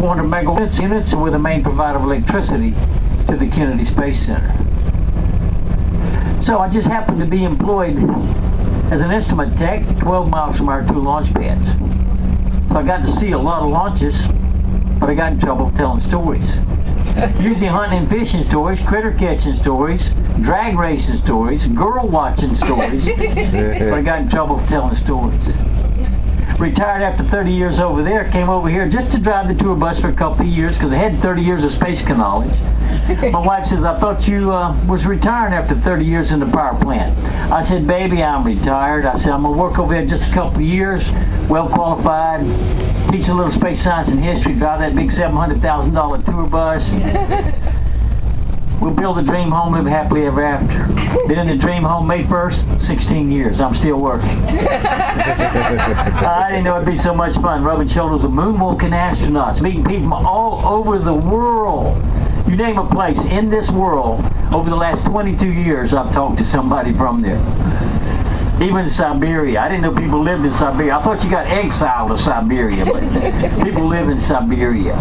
400 megawatts units were the main provider of electricity to the Kennedy Space Center. So I just happened to be employed as an instrument tech 12 miles from our two launch pads. So I got to see a lot of launches, but I got in trouble telling stories. Usually hunting and fishing stories, critter catching stories, drag racing stories, girl watching stories, but I got in trouble for telling stories. Retired after 30 years over there, came over here just to drive the tour bus for a couple of years because I had 30 years of space knowledge. My wife says, I thought you was retiring after 30 years in the power plant. I said, baby, I'm retired. I said, I'm going to work over here just a couple of years, well qualified, teach a little space science and history, drive that big $700,000 tour bus. We'll build a dream home, live happily ever after. Been in the dream home May 1st, 16 years. I'm still working. I didn't know it'd be so much fun, rubbing shoulders with moonwalking astronauts, meeting people from all over the world. You name a place in this world, over the last 22 years, I've talked to somebody from there. Even Siberia. I didn't know people lived in Siberia. I thought you got exiled to Siberia, but people live in Siberia.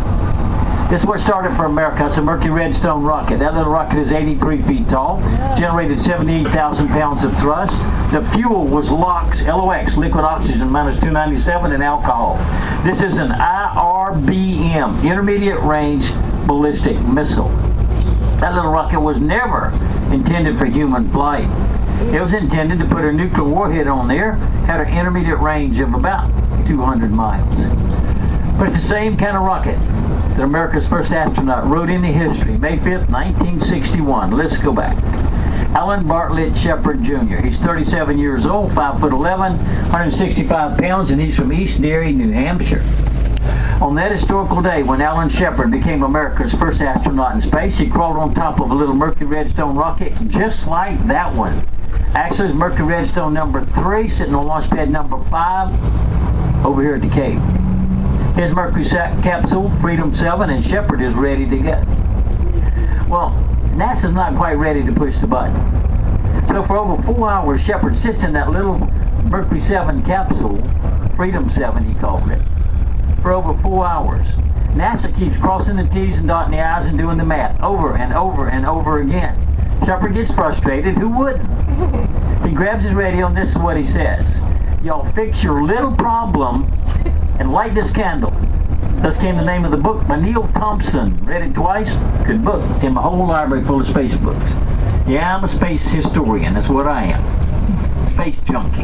This is where it started for America. It's a Mercury Redstone rocket. That little rocket is 83 feet tall, generated 78,000 pounds of thrust. The fuel was LOX, LOX, liquid oxygen minus 297, and alcohol. This is an IRBM, intermediate range ballistic missile. That little rocket was never intended for human flight. It was intended to put a nuclear warhead on there, had an intermediate range of about 200 miles. But it's the same kind of rocket that America's first astronaut wrote into history, May 5th, 1961. Let's go back. Alan Bartlett Shepard Jr. He's 37 years old, 5'11", 165 pounds, and he's from East Derry, New Hampshire. On that historical day when Alan Shepard became America's first astronaut in space, he crawled on top of a little Mercury Redstone rocket just like that one. Actually, it's Mercury Redstone number 3 sitting on launch pad number 5 over here at the Cape. His Mercury capsule, Freedom 7, and Shepard is ready to go. Well, NASA's not quite ready to push the button. So for over 4 hours, Shepard sits in that little Mercury 7 capsule, Freedom 7 he called it, for over 4 hours. NASA keeps crossing the T's and dotting the I's and doing the math over and over and over again. Shepard gets frustrated. Who wouldn't? He grabs his radio and this is what he says. Y'all fix your little problem and light this candle. Thus came the name of the book by Neil Thompson. Read it twice. Good book. It's in my whole library full of space books. Yeah, I'm a space historian. That's what I am. Space junkie.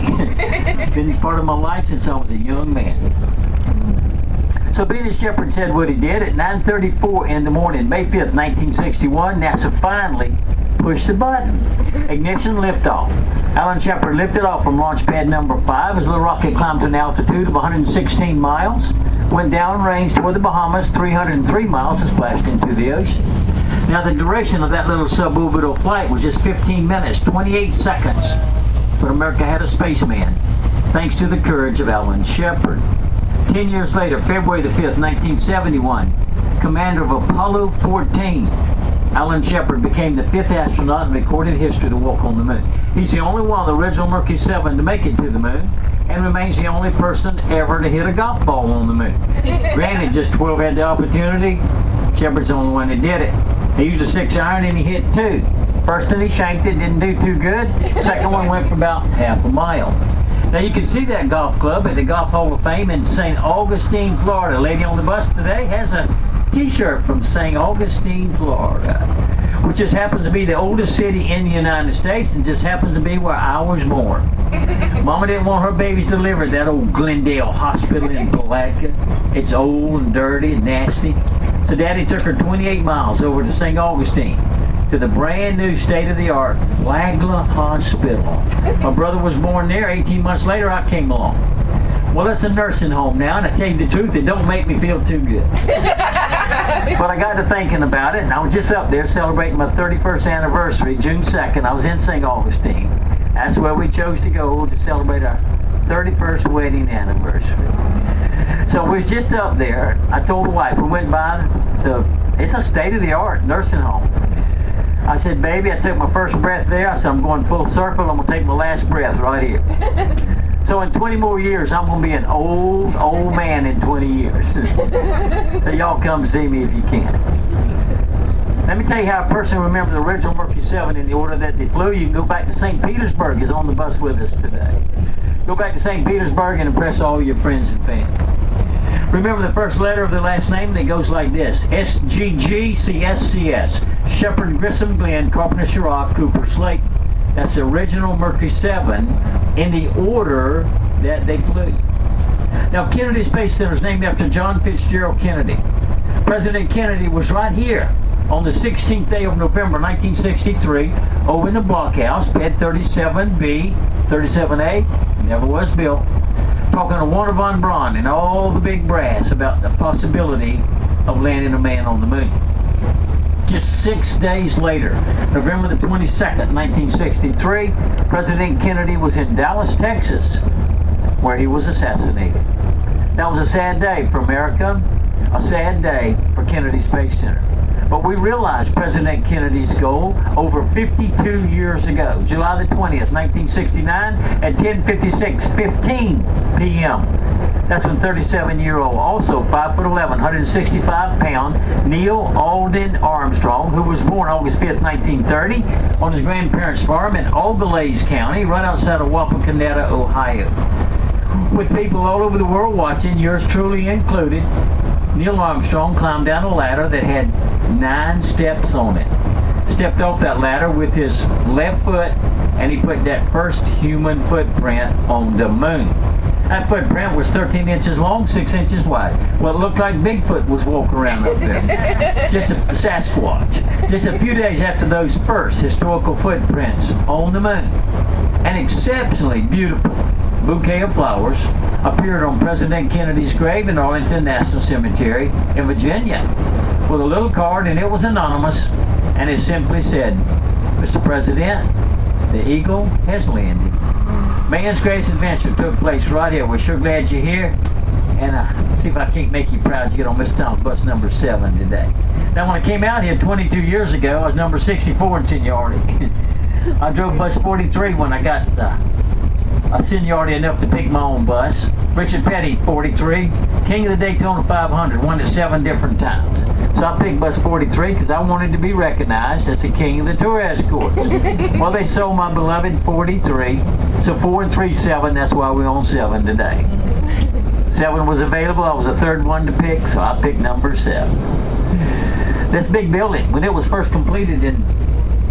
Been part of my life since I was a young man. So being as Shepard said what he did, at 9:34 in the morning, May 5th, 1961, NASA finally pushed the button. Ignition liftoff. Alan Shepard lifted off from launch pad number 5. His little rocket climbed to an altitude of 116 miles, went downrange toward the Bahamas, 303 miles, and splashed into the ocean. Now the duration of that little suborbital flight was just 15 minutes, 28 seconds. But America had a spaceman, thanks to the courage of Alan Shepard. 10 years later, February the 5th, 1971, commander of Apollo 14, Alan Shepard became the 5th astronaut in recorded history to walk on the moon. He's the only one of the original Mercury 7 to make it to the moon, and remains the only person ever to hit a golf ball on the moon. Granted, just 12 had the opportunity. Shepard's the only one that did it. He used a 6-iron and he hit 2. First one he shanked it, didn't do too good. Second one went for about half a mile. Now you can see that golf club at the Golf Hall of Fame in St. Augustine, Florida. A lady on the bus today has a t-shirt from St. Augustine, Florida, which just happens to be the oldest city in the United States and just happens to be where I was born. Mama didn't want her babies delivered at that old Glendale hospital in Palatka. It's old and dirty and nasty. So Daddy took her 28 miles over to St. Augustine to the brand new state-of-the-art Flagler Hospital. My brother was born there. 18 months later, I came along. Well, it's a nursing home now, and I tell you the truth, it don't make me feel too good. But I got to thinking about it, and I was just up there celebrating my 31st anniversary, June 2nd. I was in St. Augustine. That's where we chose to go to celebrate our 31st wedding anniversary. So we was just up there. I told the wife, we went by it's a state-of-the-art nursing home. I said, baby, I took my first breath there. I said, I'm going full circle. I'm going to take my last breath right here. So in 20 more years, I'm going to be an old man in 20 years. So y'all come see me if you can. Let me tell you how a person remembers the original Mercury 7 in the order that they flew. You can go back to St. Petersburg, is on the bus with us today. Go back to St. Petersburg and impress all your friends and family. Remember the first letter of the last name that goes like this: SGGCSCS. Shepard, Grissom, Glenn, Carpenter, Chirac, Cooper, Slayton. That's the original Mercury 7 in the order that they flew. Now, Kennedy Space Center is named after John Fitzgerald Kennedy. President Kennedy was right here on the 16th day of November 1963 over in the blockhouse, bed 37B, 37A, never was built, talking to Warner von Braun and all the big brass about the possibility of landing a man on the moon. Just 6 days later, November the 22nd, 1963, President Kennedy was in Dallas, Texas, where he was assassinated. That was a sad day for America, a sad day for Kennedy Space Center. But we realized President Kennedy's goal over 52 years ago, July the 20th, 1969, at 10:15 p.m. That's when 37-year-old, also 5'11", 165-pound, Neil Alden Armstrong, who was born August 5th, 1930, on his grandparents' farm in Augalaize County, right outside of Wapakoneta, Ohio. With people all over the world watching, yours truly included, Neil Armstrong climbed down a ladder that had 9 steps on it. Stepped off that ladder with his left foot, and he put that first human footprint on the moon. That footprint was 13 inches long, 6 inches wide. Well, it looked like Bigfoot was walking around up there. Just a Sasquatch. Just a few days after those first historical footprints on the moon, an exceptionally beautiful bouquet of flowers appeared on President Kennedy's grave in Arlington National Cemetery in Virginia with a little card, and it was anonymous, and it simply said, "Mr. President, the Eagle has landed. Man's greatest adventure took place right here. We're sure glad you're here. And see if I can't make you proud to get on Mr. Tom's bus number 7 today." Now, when I came out here 22 years ago, I was number 64 in seniority. I drove bus 43 when I got a seniority enough to pick my own bus. Richard Petty, 43. King of the Daytona 500, won it 7 different times. So I picked bus 43 because I wanted to be recognized as the king of the tour escorts. Well, they sold my beloved 43. So 4 and 3, 7. That's why we own 7 today. 7 was available. I was the third one to pick, so I picked number 7. This big building, when it was first completed in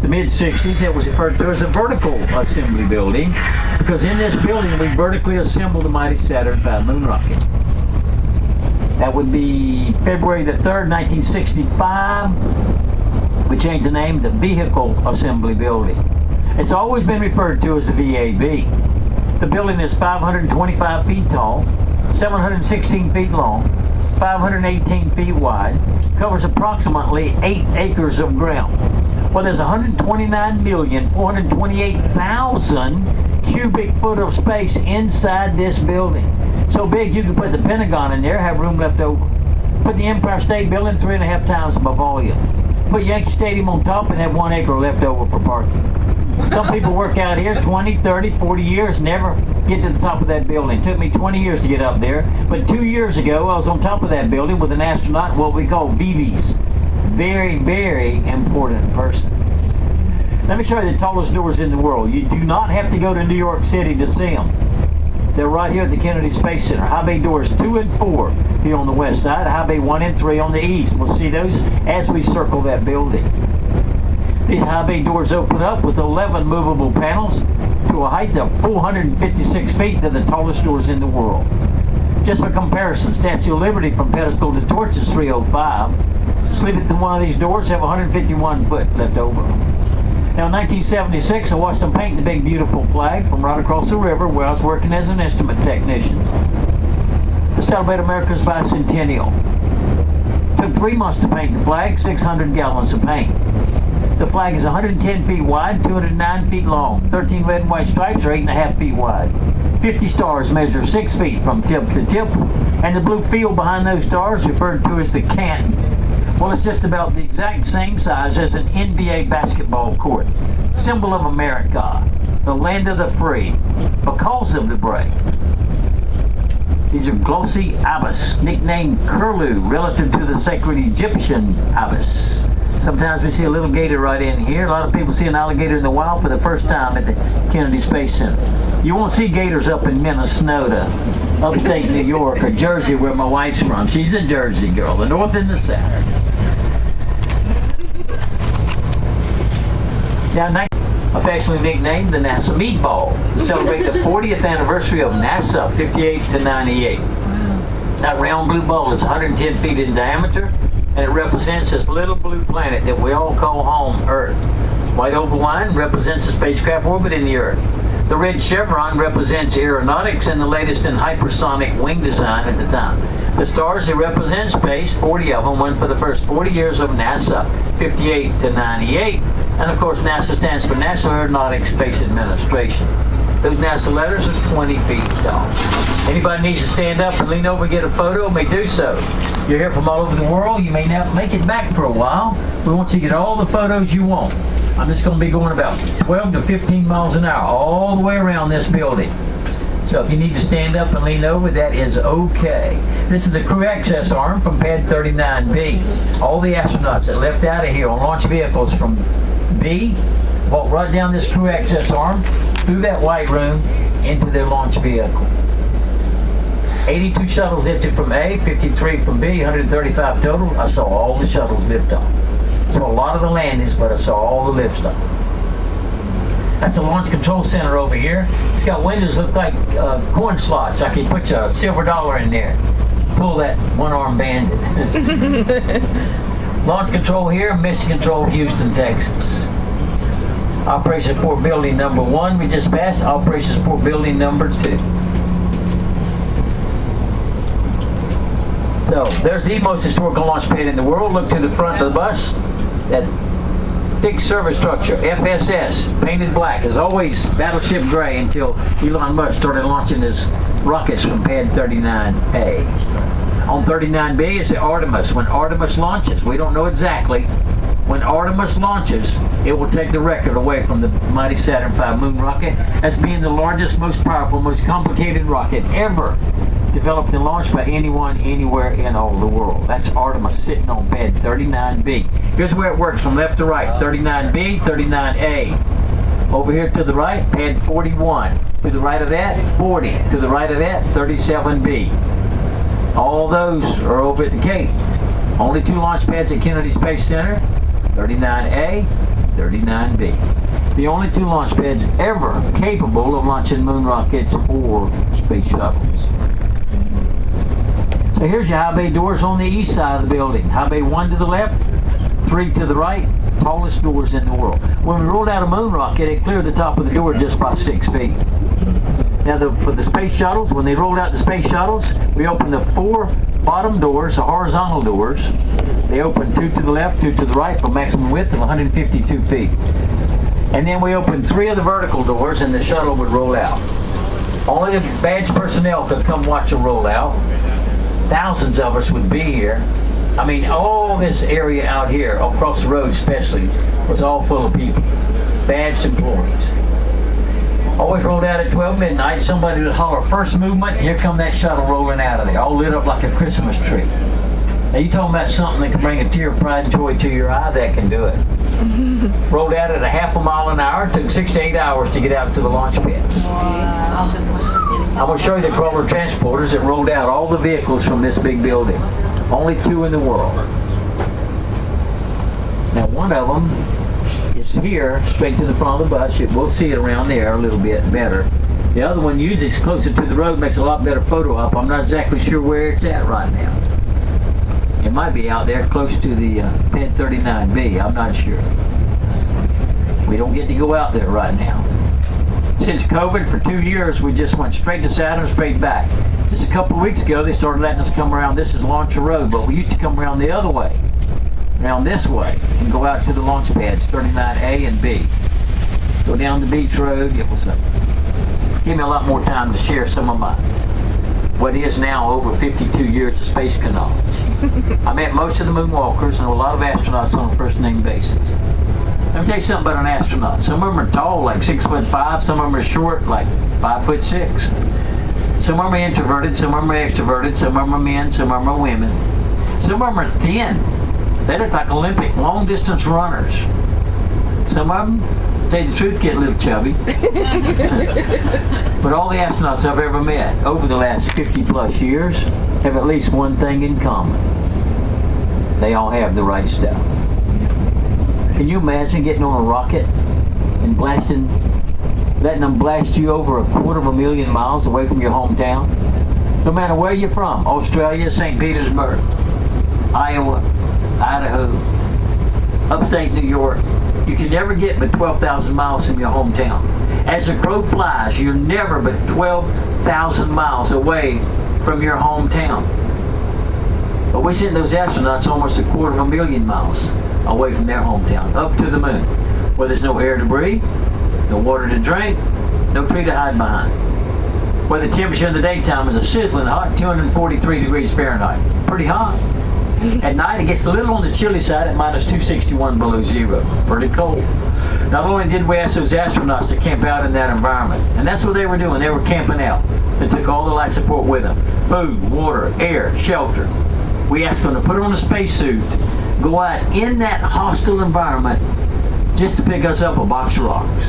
the mid-60s, it was referred to as a vertical assembly building because in this building we vertically assembled the mighty Saturn V moon rocket. That would be February the 3rd, 1965. We changed the name to Vehicle Assembly Building. It's always been referred to as the VAB. The building is 525 feet tall, 716 feet long, 518 feet wide, covers approximately 8 acres of ground. Well, there's 129,428,000 cubic foot of space inside this building. So big you can put the Pentagon in there, have room left over. Put the Empire State Building 3.5 times my volume. Put Yankee Stadium on top and have 1 acre left over for parking. Some people work out here 20, 30, 40 years, never get to the top of that building. It took me 20 years to get up there. But 2 years ago, I was on top of that building with an astronaut, what we call VVs. Very, very important person. Let me show you the tallest doors in the world. You do not have to go to New York City to see them. They're right here at the Kennedy Space Center. High bay doors 2 and 4 here on the west side. High bay 1 and 3 on the east. We'll see those as we circle that building. These high bay doors open up with 11 movable panels to a height of 456 feet. They're the tallest doors in the world. Just for comparison, Statue of Liberty from pedestal to torch is 305. Sleep at one of these doors, have 151 foot left over. Now in 1976, I watched them paint the big beautiful flag from right across the river where I was working as an instrument technician to celebrate America's bicentennial. Took 3 months to paint the flag, 600 gallons of paint. The flag is 110 feet wide, 209 feet long. 13 red and white stripes are 8.5 feet wide. 50 stars measure 6 feet from tip to tip, and the blue field behind those stars referred to as the canton. Well, it's just about the exact same size as an NBA basketball court. Symbol of America, the land of the free, because of the brave. These are glossy ibis, nicknamed curlew, relative to the sacred Egyptian ibis. Sometimes we see a little gator right in here. A lot of people see an alligator in the wild for the first time at the Kennedy Space Center. You won't see gators up in Minnesota, upstate New York, or Jersey, where my wife's from. She's a Jersey girl, the North and the South. Now, affectionately nicknamed the NASA Meatball, to celebrate the 40th anniversary of NASA, 58 to 98. That round blue ball is 110 feet in diameter, and it represents this little blue planet that we all call home, Earth. White oval line represents a spacecraft orbiting the Earth. The red chevron represents aeronautics and the latest in hypersonic wing design at the time. The stars, they represent space, 40 of them, one for the first 40 years of NASA, 58 to 98. And of course, NASA stands for National Aeronautics Space Administration. Those NASA letters are 20 feet tall. Anybody needs to stand up and lean over and get a photo may do so. You're here from all over the world. You may not make it back for a while. We want you to get all the photos you want. I'm just going to be going about 12 to 15 miles an hour all the way around this building. So if you need to stand up and lean over, that is okay. This is the crew access arm from pad 39B. All the astronauts that left out of here on launch vehicles from B walk right down this crew access arm through that white room into their launch vehicle. 82 shuttles lifted from A, 53 from B, 135 total. I saw all the shuttles lift off. So a lot of the landings, but I saw all the lifts off. That's the Launch Control Center over here. It's got windows that look like corn slots. I can put a silver dollar in there. Pull that one-armed bandit. Launch Control here, Mission Control, Houston, Texas. Operations Support Building number 1 we just passed. Operations Support Building number 2. So there's the most historical launch pad in the world. Look to the front of the bus. That thick service structure, FSS, painted black, is always battleship gray until Elon Musk started launching his rockets from pad 39A. On 39B is the Artemis. When Artemis launches, we don't know exactly. When Artemis launches, it will take the record away from the mighty Saturn V moon rocket as being the largest, most powerful, most complicated rocket ever developed and launched by anyone, anywhere in all the world. That's Artemis sitting on pad 39B. Here's where it works from left to right. 39B, 39A. Over here to the right, pad 41. To the right of that, 40. To the right of that, 37B. All those are over at the Cape. Only 2 launch pads at Kennedy Space Center, 39A, 39B. The only 2 launch pads ever capable of launching moon rockets or space shuttles. So here's your high bay doors on the east side of the building. High bay 1 to the left, 3 to the right, tallest doors in the world. When we rolled out a moon rocket, it cleared the top of the door just by 6 feet. Now for the space shuttles, when they rolled out the space shuttles, we opened the 4 bottom doors, the horizontal doors. They opened 2 to the left, 2 to the right for a maximum width of 152 feet. And then we opened 3 of the vertical doors and the shuttle would roll out. Only the badge personnel could come watch a rollout. Thousands of us would be here. I mean, all this area out here, across the road especially, was all full of people, badged employees. Always rolled out at 12 midnight. Somebody would holler, first movement, here come that shuttle rolling out of there, all lit up like a Christmas tree. Now you talking about something that can bring a tear of pride and joy to your eye, that can do it. Rolled out at a half a mile an hour, took 6 to 8 hours to get out to the launch pads. Wow. I'm going to show you the crawler transporters that rolled out all the vehicles from this big building. Only 2 in the world. Now one of them is here, straight to the front of the bus. We'll see it around there a little bit better. The other one usually is closer to the road, makes a lot better photo op. I'm not exactly sure where it's at right now. It might be out there close to the pad 39B, I'm not sure. We don't get to go out there right now. Since COVID, for 2 years, we just went straight to Saturn, straight back. Just a couple of weeks ago, they started letting us come around. This is Launcher Road, but we used to come around the other way, around this way, and go out to the launch pads, 39A and B. Go down the beach road. It was give me a lot more time to share some of my, what is now over 52 years of space knowledge. I met most of the moonwalkers and a lot of astronauts on a first name basis. Let me tell you something about an astronaut. Some of them are tall, like 6'5". Some of them are short, like 5'6". Some of them are introverted, some of them are extroverted, some of them are men, some of them are women. Some of them are thin. They look like Olympic long distance runners. Some of them, to tell you the truth, get a little chubby. But all the astronauts I've ever met over the last 50 plus years have at least one thing in common. They all have the right stuff. Can you imagine getting on a rocket and letting them blast you over 250,000 miles away from your hometown? No matter where you're from, Australia, St. Petersburg, Iowa, Idaho, upstate New York, you can never get but 12,000 miles from your hometown. As the crow flies, you're never but 12,000 miles away from your hometown. But we send those astronauts almost 250,000 miles away from their hometown, up to the moon, where there's no air to breathe, no water to drink, no tree to hide behind. Where the temperature in the daytime is a sizzling hot 243 degrees Fahrenheit. Pretty hot. At night, it gets a little on the chilly side at minus 261 below zero. Pretty cold. Not only did we ask those astronauts to camp out in that environment, and that's what they were doing. They were camping out. They took all the life support with them. Food, water, air, shelter. We asked them to put on a spacesuit, go out in that hostile environment just to pick us up a box of rocks.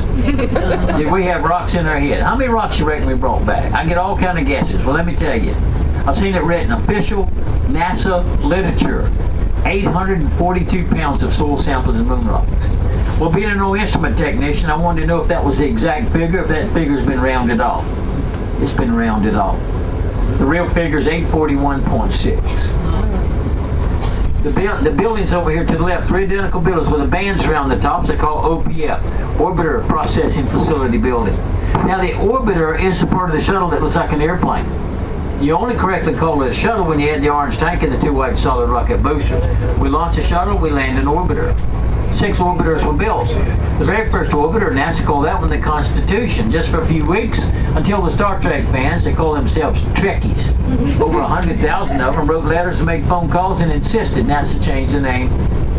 Did we have rocks in our head? How many rocks you reckon we brought back? I get all kind of guesses. Well, let me tell you. I've seen it written, official NASA literature, 842 pounds of soil samples and moon rocks. Well, being an old instrument technician, I wanted to know if that was the exact figure, if that figure's been rounded off. It's been rounded off. The real figure is 841.6. The buildings over here to the left, 3 identical buildings with the bands around the tops, they call OPF, Orbiter Processing Facility Building. Now the orbiter is the part of the shuttle that looks like an airplane. You only correctly call it a shuttle when you add the orange tank and the 2 white solid rocket boosters. We launch a shuttle, we land an orbiter. 6 orbiters were built. The very first orbiter, NASA called that one the Constitution, just for a few weeks, until the Star Trek fans, they call themselves Trekkies. Over 100,000 of them wrote letters and made phone calls and insisted NASA change the name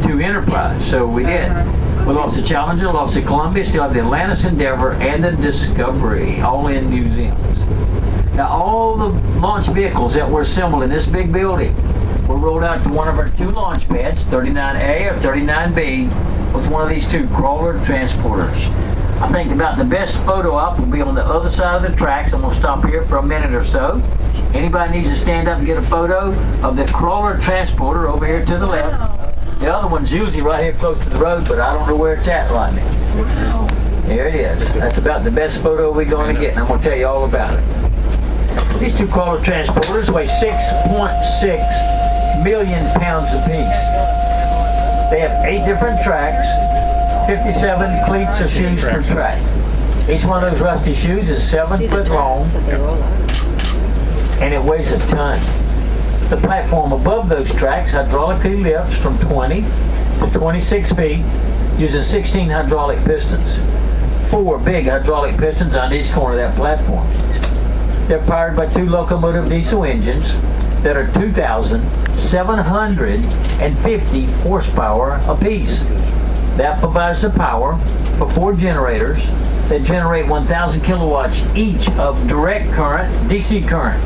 to Enterprise. So we did. We lost the Challenger, lost the Columbia, still have the Atlantis, Endeavour, and the Discovery, all in museums. Now all the launch vehicles that were assembled in this big building were rolled out to one of our 2 launch pads, 39A or 39B, was one of these 2 crawler transporters. I think about the best photo op will be on the other side of the tracks. I'm going to stop here for a minute or so. Anybody needs to stand up and get a photo of the crawler transporter over here to the left. The other one's usually right here close to the road, but I don't know where it's at right now. Here it is. That's about the best photo we're going to get, and I'm going to tell you all about it. These 2 crawler transporters weigh 6.6 million pounds apiece. They have 8 different tracks, 57 cleats of shoes per track. Each one of those rusty shoes is 7 foot long, and it weighs a ton. The platform above those tracks hydraulically lifts from 20 to 26 feet using 16 hydraulic pistons. 4 big hydraulic pistons on each corner of that platform. They're powered by 2 locomotive diesel engines that are 2,750 horsepower apiece. That provides the power for 4 generators that generate 1,000 kilowatts each of direct current, DC current,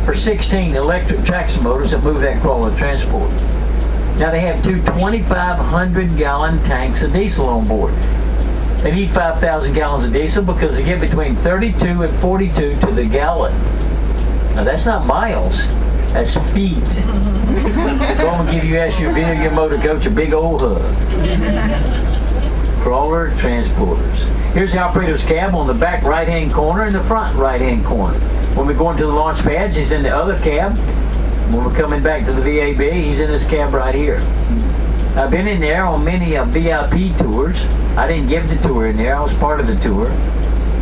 for 16 electric traction motors that move that crawler transport. Now they have 2 2,500-gallon tanks of diesel on board. They need 5,000 gallons of diesel because they get between 32 and 42 to the gallon. Now that's not miles. That's feet. Go and give your SUV or your motor coach a big old hug. Crawler transporters. Here's the operator's cab on the back right-hand corner and the front right-hand corner. When we go into the launch pads, he's in the other cab. When we're coming back to the VAB, he's in this cab right here. I've been in there on many VIP tours. I didn't give the tour in there. I was part of the tour.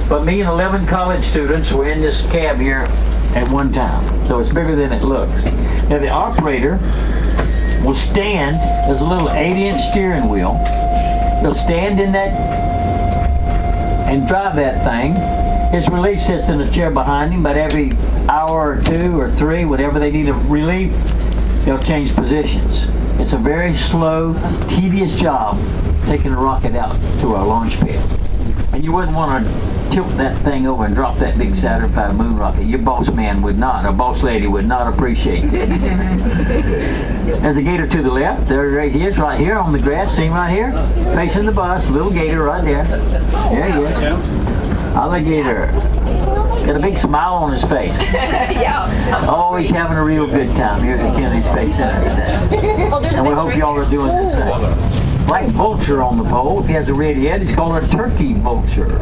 But me and 11 college students were in this cab here at one time. So it's bigger than it looks. Now the operator will stand, there's a little 8-inch steering wheel. He'll stand in that and drive that thing. His relief sits in a chair behind him, but every hour or 2 or 3, whenever they need a relief, they'll change positions. It's a very slow, tedious job taking a rocket out to our launch pad. And you wouldn't want to tilt that thing over and drop that big Saturn V moon rocket. Your boss man would not, or boss lady would not appreciate it. There's a gator to the left. There he is right here on the grass. See him right here? Facing the bus. Little gator right there. There he is. Alligator. Got a big smile on his face. Yeah. Always having a real good time here at the Kennedy Space Center today. And we hope y'all are doing the same. Like Vulture on the pole. If he has a red head, he's called a turkey vulture.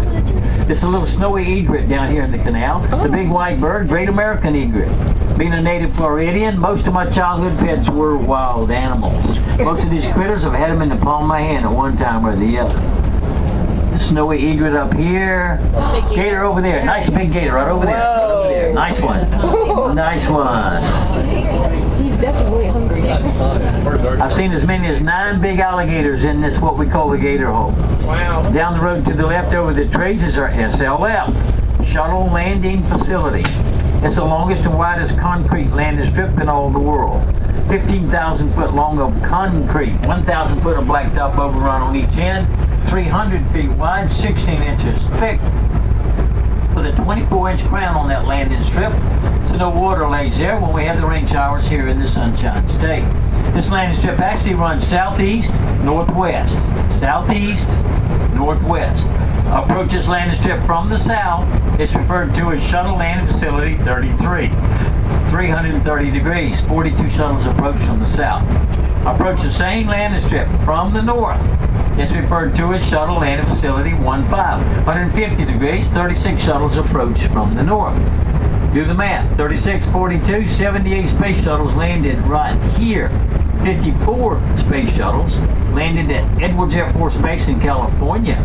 It's a little snowy egret down here in the canal. The big white bird, great American egret. Being a native Floridian, most of my childhood pets were wild animals. Most of these critters, I've had them in the palm of my hand at one time or the other. The snowy egret up here. Gator over there. Nice big gator right over there. Over there. Nice one. Nice one. He's definitely hungry. I've seen as many as 9 big alligators in this, what we call the gator hole. Wow. Down the road to the left over the trees is our SLF, Shuttle Landing Facility. It's the longest and widest concrete landing strip in all the world. 15,000 foot long of concrete, 1,000 foot of blacktop overrun on each end, 300 feet wide, 16 inches thick, with a 24-inch crown on that landing strip, so no water lays there when we have the rain showers here in the Sunshine State. This landing strip actually runs southeast, northwest, southeast, northwest. Approach this landing strip from the south. It's referred to as Shuttle Landing Facility 33. 330 degrees, 42 shuttles approach from the south. approach the same landing strip from the north. It's referred to as Shuttle Landing Facility 15. 150 degrees, 36 shuttles approach from the north. Do the math. 36, 42, 78 space shuttles landed right here. 54 space shuttles landed at Edwards Air Force Base in California.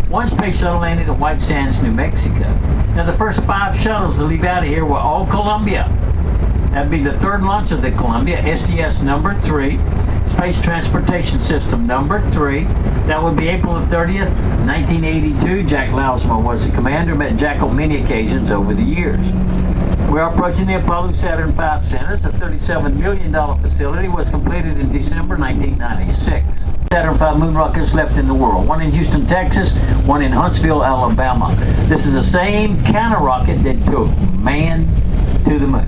One space shuttle landed at White Sands, New Mexico. Now the first 5 shuttles to leave out of here were all Columbia. That'd be the third launch of the Columbia, STS number 3, Space Transportation System number 3. That would be April the 30th, 1982. Jack Lousma was the commander, met Jack on many occasions over the years. We're approaching the Apollo Saturn V centers. The $37 million facility was completed in December 1996. Saturn V moon rockets left in the world. One in Houston, Texas, one in Huntsville, Alabama. This is the same kind of rocket that took man to the moon.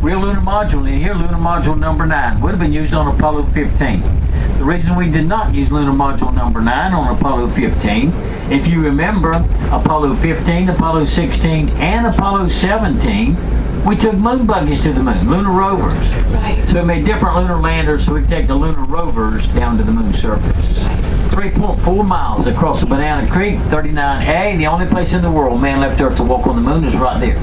Real lunar module in here, lunar module number 9, would have been used on Apollo 15. The reason we did not use lunar module number 9 on Apollo 15, if you remember, Apollo 15, Apollo 16, and Apollo 17, we took moon buggies to the moon, lunar rovers. Right. So we made different lunar landers so we could take the lunar rovers down to the moon surface. 3.4 miles across the Banana Creek, 39A, the only place in the world man left Earth to walk on the moon is right there.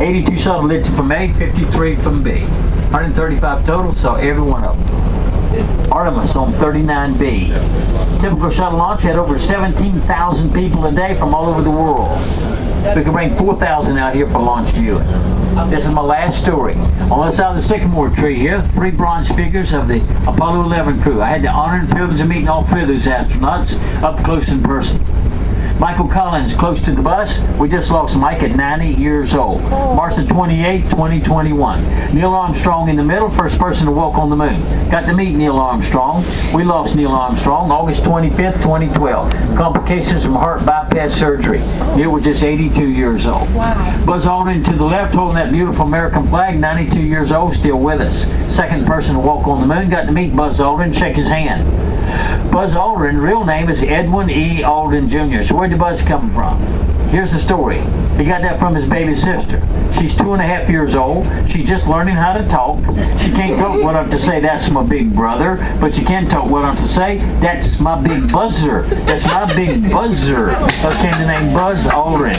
82 shuttle lifted from A, 53 from B. 135 total, saw every one of them. Artemis on 39B. Typical shuttle launch, we had over 17,000 people a day from all over the world. We could bring 4,000 out here for launch viewing. This is my last story. On the side of the sycamore tree here, 3 bronze figures of the Apollo 11 crew. I had the honor and privilege of meeting all 3 of those astronauts up close in person. Michael Collins, close to the bus. We just lost Mike at 90 years old. March the 28th, 2021. Neil Armstrong in the middle, first person to walk on the moon. Got to meet Neil Armstrong. We lost Neil Armstrong August 25th, 2012. Complications from heart bypass surgery. Neil was just 82 years old. Wow. Buzz Aldrin to the left, holding that beautiful American flag, 92 years old, still with us. Second person to walk on the moon. Got to meet Buzz Aldrin, shake his hand. Buzz Aldrin, real name is Edwin E. Aldrin Jr. So where'd the buzz come from? Here's the story. He got that from his baby sister. She's 2.5 years old. She's just learning how to talk. She can't talk well enough to say, that's my big brother, but she can talk well enough to say, that's my big buzzer. That's my big buzzer. Thus came the name Buzz Aldrin.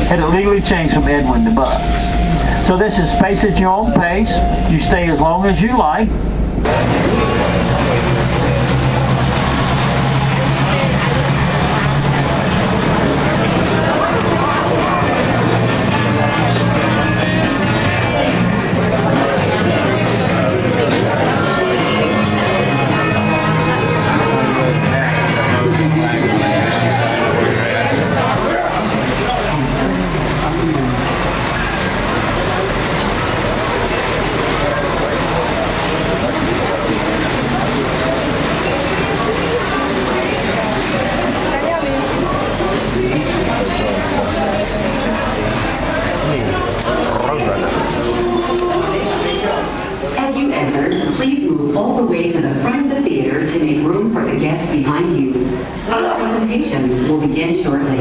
Had it legally changed from Edwin to Buzz. So this is space at your own pace. You stay as long as you like. As you enter, please move all the way to the front of the theater to make room for the guests behind you. Our presentation will begin shortly.